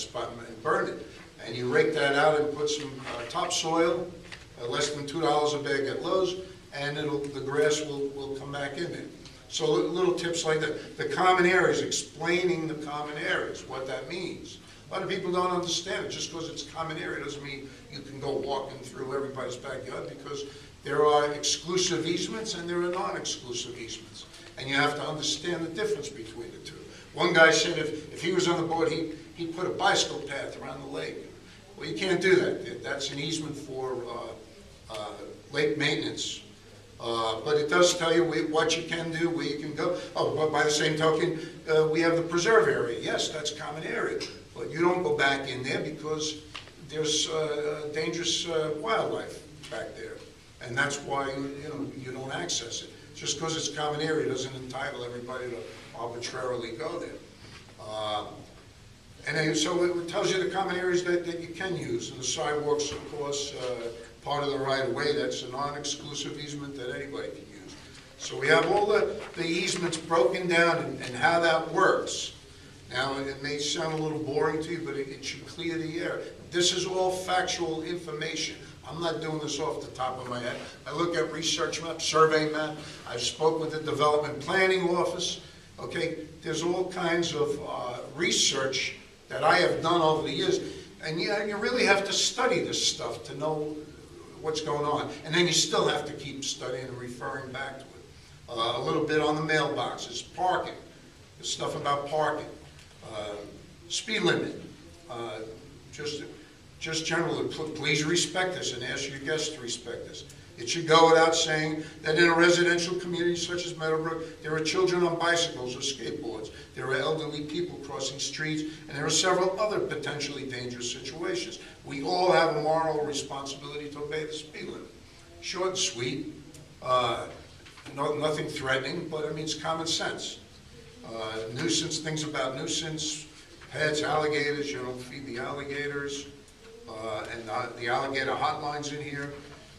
spot and burn it. And you rake that out and put some topsoil, less than $2 a bag at Lowe's, and the grass will come back in there. So little tips like that. The common areas, explaining the common areas, what that means. A lot of people don't understand it. Just because it's a common area doesn't mean you can go walking through everybody's backyard, because there are exclusive easements and there are non-exclusive easements. And you have to understand the difference between the two. One guy said if he was on the board, he'd put a bicycle path around the lake. Well, you can't do that. That's an easement for lake maintenance. But it does tell you what you can do, where you can go. Oh, but by the same token, we have the preserve area. Yes, that's a common area. But you don't go back in there because there's dangerous wildlife back there. And that's why you don't access it. Just because it's a common area doesn't entitle everybody to arbitrarily go there. And then, so it tells you the common areas that you can use. And the sidewalks, of course, part of the right-of-way, that's a non-exclusive easement that anybody can use. So we have all the easements broken down and how that works. Now, it may sound a little boring to you, but it should clear the air. This is all factual information. I'm not doing this off the top of my head. I look at research maps, survey map. I've spoke with the development planning office. Okay, there's all kinds of research that I have done over the years. And you really have to study this stuff to know what's going on. And then you still have to keep studying and referring back to it. A little bit on the mailboxes, parking, the stuff about parking, speed limit, just generally, please respect this and ask your guests to respect this. It should go without saying that in a residential community such as Meadowbrook, there are children on bicycles or skateboards, there are elderly people crossing streets, and there are several other potentially dangerous situations. We all have a moral responsibility to obey the speed limit. Short and sweet, nothing threatening, but I mean it's common sense. Nuisance, things about nuisance, pets, alligators, you don't feed the alligators, and the alligator hotlines in here.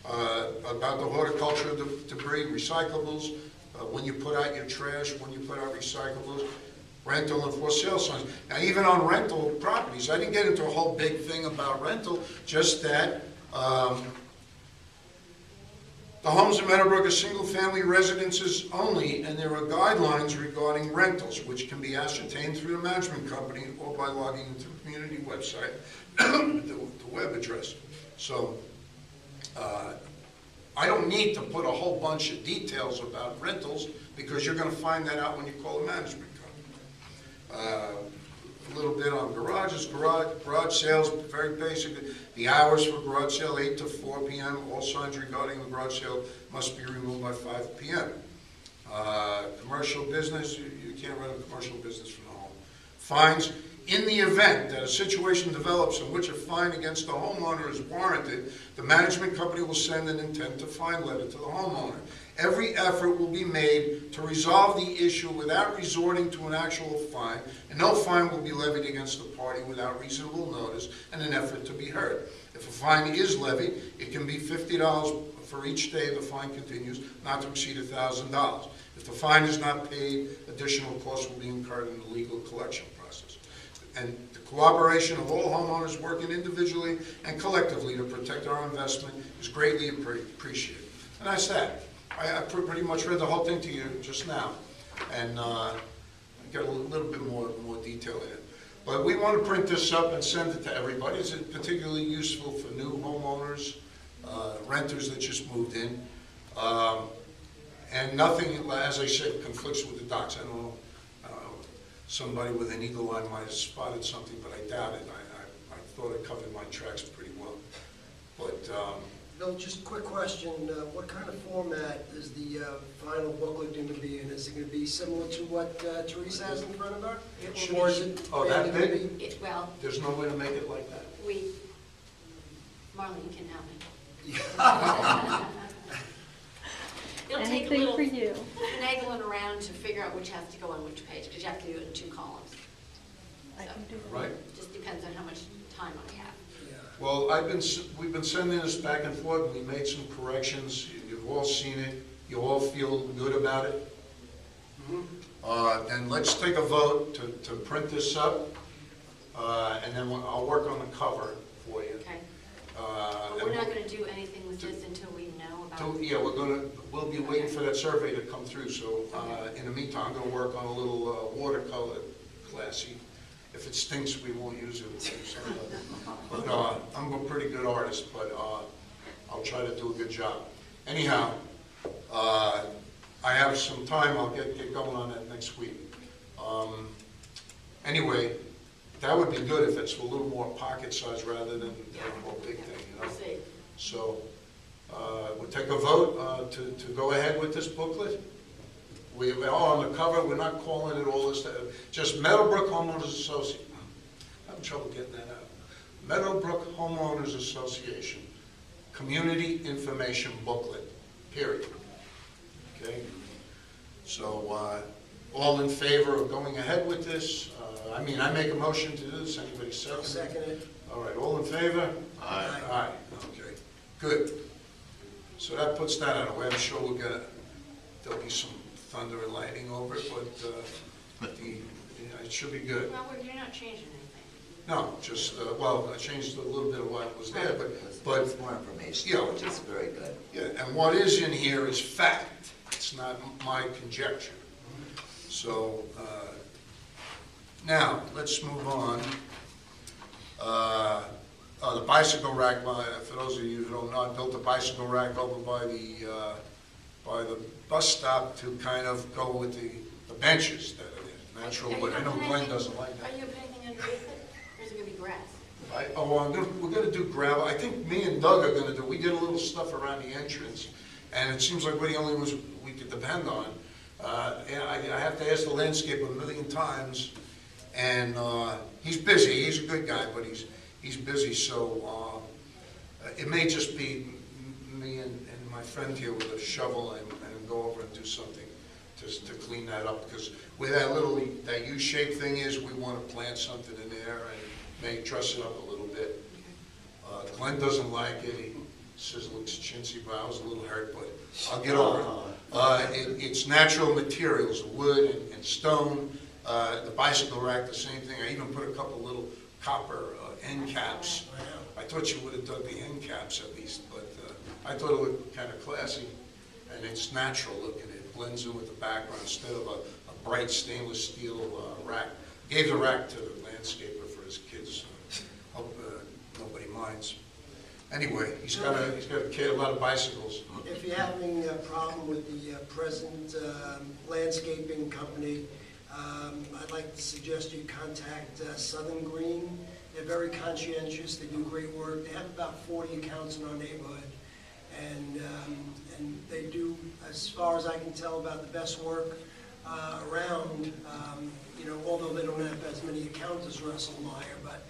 About the horticulture debris, recyclables, when you put out your trash, when you put out recyclables, rental and for sale signs. Now even on rental properties, I didn't get into a whole big thing about rental, just that the homes in Meadowbrook are single-family residences only, and there are guidelines regarding rentals, which can be ascertained through the management company or by logging into the community website, the web address. So, I don't need to put a whole bunch of details about rentals because you're going to find that out when you call a management company. A little bit on garages, garage sales, very basic. The hours for garage sale, 8 to 4 p.m. All signs regarding the garage sale must be removed by 5 p.m. Commercial business, you can't run a commercial business from home. Fines. In the event that a situation develops in which a fine against the homeowner is warranted, the management company will send an intent to fine letter to the homeowner. Every effort will be made to resolve the issue without resorting to an actual fine, and no fine will be levied against the party without reasonable notice and an effort to be heard. If a fine is levied, it can be $50 for each day the fine continues, not to exceed $1,000. If the fine is not paid, additional costs will be incurred in the legal collection process. And the cooperation of all homeowners working individually and collectively to protect our investment is greatly appreciated. And that's that. I pretty much read the whole thing to you just now, and I got a little bit more detail in it. But we want to print this up and send it to everybody. It's particularly useful for new homeowners, renters that just moved in, and nothing, as I said, conflicts with the docs. I don't know. Somebody with an eagle eye might have spotted something, but I doubt it. I thought I covered my tracks pretty well. But Bill, just a quick question. What kind of format is the final booklet going to be in? Is it going to be similar to what Teresa has in front of her? Or is it that big? Well, there's no way to make it like that. Marlene can help me. It'll take a little finagling around to figure out which has to go on which page, because you have to do it in 2 columns. I can do that. Right. It just depends on how much time I have. Well, we've been sending this back and forth, and we made some corrections. You've all seen it. You all feel good about it. And let's take a vote to print this up and then I'll work on the cover for you. Okay. And But we're not gonna do anything with this until we know about. Yeah, we'll be waiting for that survey to come through, so in the meantime, I'm gonna work on a little watercolor classy. If it stinks, we won't use it. But I'm a pretty good artist, but I'll try to do a good job. Anyhow, I have some time, I'll get going on that next week. Anyway, that would be good if it's a little more pocket size rather than a more big thing, you know? We'll see. So, we'll take a vote to go ahead with this booklet. We are on the cover, we're not calling it all this, just Meadowbrook Homeowners Association. I'm having trouble getting that out. Meadowbrook Homeowners Association Community Information Booklet, period. Okay? So, all in favor of going ahead with this? I make a motion to do this, anybody second? I'll second it. All right, all in favor? Aye. Aye, okay, good. So that puts that out of the way. I'm sure there'll be some thunder and lightning over it, but it should be good. Well, you're not changing anything. No, just, I changed a little bit of what was there, but It's more information, yeah. which is very good. yeah, and what is in here is fact. It's not my conjecture. So, now, let's move on. The bicycle rack, for those of you who don't know, I built a bicycle rack over by the bus stop to kind of go with the benches that are there, natural wood. I know Glenn doesn't like that. Are you putting anything underneath it, or is it gonna be grass? We're gonna do gravel. I think me and Doug are gonna do, we did a little stuff around the entrance, and it seems like we're the only ones we could depend on. And I have to ask the landscaper a million times, and he's busy, he's a good guy, but he's busy, so it may just be me and my friend here with a shovel and go over and do something just to clean that up, because where that U-shaped thing is, we want to plant something in there and maybe truss it up a little bit. Glenn doesn't like it, he says it looks chintzy, but I was a little hurt, but I'll get over it. It's natural materials, wood and stone. The bicycle rack, the same thing. I even put a couple little copper end caps. I thought you would have done the end caps at least, but I thought it looked kind of classy, and it's natural looking. It blends in with the background instead of a bright stainless steel rack. Gave the rack to the landscaper for his kids. Hope nobody minds. Anyway, he's got a lot of bicycles. If you're having a problem with the present landscaping company, I'd like to suggest you contact Southern Green. They're very conscientious, they do great work. They have about 40 accounts in our neighborhood. And they do, as far as I can tell, about the best work around, although they don't have as many accounts as Russell Meyer, but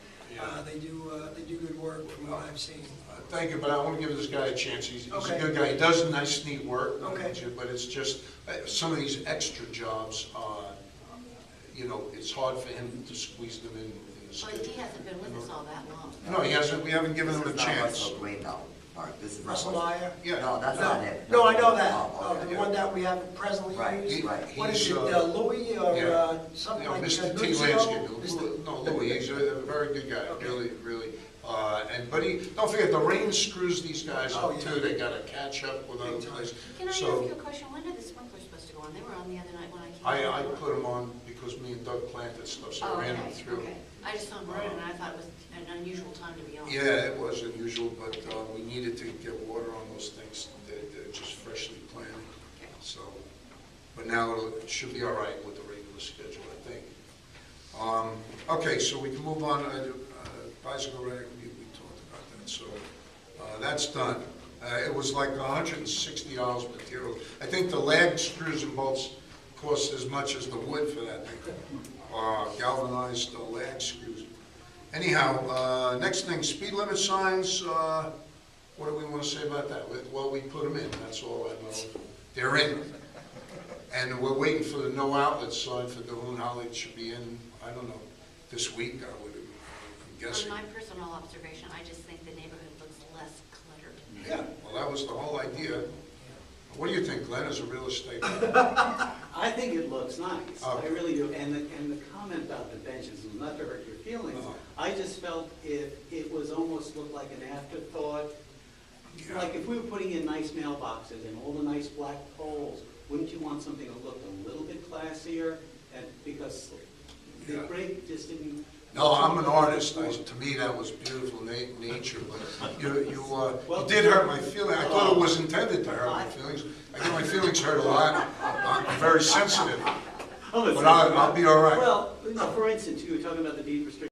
they do good work from what I've seen. Thank you, but I want to give this guy a chance. He's Okay. a good guy. He does nice, neat work. Okay. But it's just, some of these extra jobs, it's hard for him to squeeze them in his Well, schedule. he hasn't been with us all that long. No, he hasn't. We haven't given him a This is not chance. Russell Green, though, Mark, this is not Russell Meyer? Yeah. No, that's No, not it. no, I know that. Oh, okay. The one that we have presently Right, used. right. What is He's, it, Louis or yeah. something Yeah, like that? Mr. T. Lucio? Landscape. No, Louis, he's a very good guy, Okay. really. But don't forget, the rain screws these guys Oh, up yeah. too. They got to catch up with other Big time. places. Can I ask So you a question? When are the sprinklers supposed to go on? They were on the other night when I came. I put them on because me and Doug planted stuff, so Oh, I ran them okay, through. okay. I just saw them running and I thought it was an unusual time to be on. Yeah, it was unusual, but we needed to get water on those things. They're just freshly planted. Okay. So, but now it should be all right with the regular schedule, I think. Okay, so we can move on to bicycle rack. We talked about that. So that's done. It was like $160 material. I think the lag screws and bolts cost as much as the wood for that thing. Galvanized lag screws. Anyhow, next thing, speed limit signs. What do we want to say about that? Well, we put them in. That's all I know. They're in. And we're waiting for the no outlet sign for Gahoon Holly. It should be in, I don't know, this week, I'm guessing. From my personal observation, I just think the neighborhood looks less cluttered. Yeah, well, that was the whole idea. What do you think, Glenn, as a real estate guy? I I think it looks nice, Oh. I really do, and the comment about the benches was not to hurt your feelings. Oh. I just felt it was almost looked like an afterthought. Yeah. Like if we were putting in nice mailboxes and all the nice black poles, wouldn't you want something that looked a little bit classier? And because the Yeah. break just didn't. No, I'm an artist. To me, that was beautiful nature, but you did hurt my feelings. I thought it was intended to hurt my feelings. I get my feelings hurt a lot. I'm very sensitive, Oh, but I'll be all right. Well, for instance, you were talking about the deed restriction.